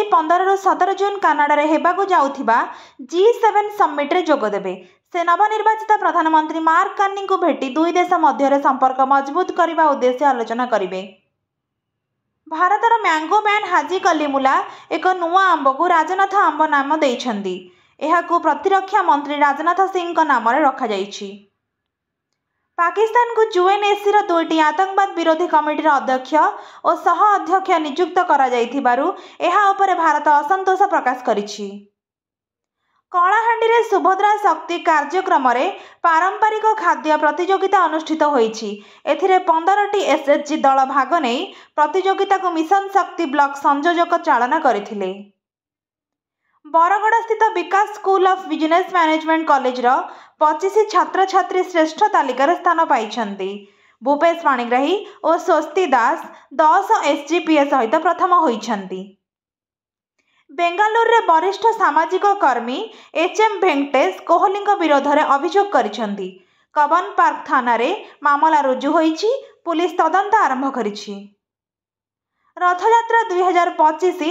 मोदी 15 ରୁ 17 जून Canada हेबाकु जाउथिबा G7 summit रे जोग देबे। से नवनिर्वाचित प्रधानमंत्री मार्क कार्नी को भेटी दुई देश मध्य संपर्क मजबूत करने उद्देश्य आलोचना करेंगे। भारतर मैंगो मैन हाजी कलीमुला एक नुआ आंब को राजनाथ आंब नाम देइछंदी। एहाकु प्रतिरक्षा मंत्री राजनाथ सिंह नाम रखा जाइछि। पाकिस्तान को यूएनएससी दुईटी आतंकवाद विरोधी कमिटी अध्यक्ष और सह अध्यक्ष नियुक्त करा जाइथिबारु एहा उपरे भारत असंतोष प्रकाश करिछि। कलाहांडी रे सुभद्रा शक्ति कार्यक्रम रे पारंपरिक खाद्य प्रतियोगिता अनुष्ठित होईछि। एथिरे 15टी एसएचजी दल भाग नै प्रतियोगिता को मिशन शक्ति ब्लॉक संयोजक चालना करथिले। बरगड़ स्थित Vikas school of business management college रो 25 छात्र छात्री श्रेष्ठ तालिकार स्थान पाइछन्ति। भूपेश पाणिग्राही और स्वस्ति दास 10 एसजीपीए सहित प्रथम होइछन्ति। बेंगालुरु रे वरिष्ठ सामाजिक कर्मी एचएम वेंकटेश कोहली विरोध में अभियोग करिछन्ति। कबन पार्क थाना रे मामला रुजु होईछि। पुलिस तदंत आरंभ करिछि। रथयात्रा 2025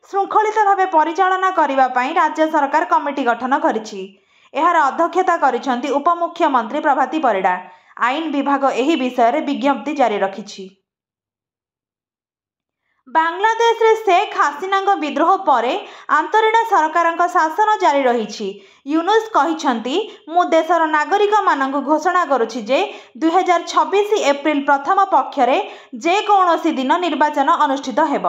श्रृंखलित भाव परिचालना करिबा पई राज्य सरकार कमिटी गठन करिछि। एहार अध्यक्षता करिछन्ति उपमुख्यमंत्री प्रभाती परिडा। आईन विभाग एही विषय रे विज्ञप्ति जारी रखिछि। बांग्लादेश रे शेख हसीना विद्रोह परे आंतरिक सरकार शासन जारी रही। यूनुस कहिछन्ति मु देशर नागरिक मानक घोषणा करुछि जे 2026 एप्रिल प्रथम पक्षरे जे कौनसी दिन निर्वाचन अनुष्ठित हेब।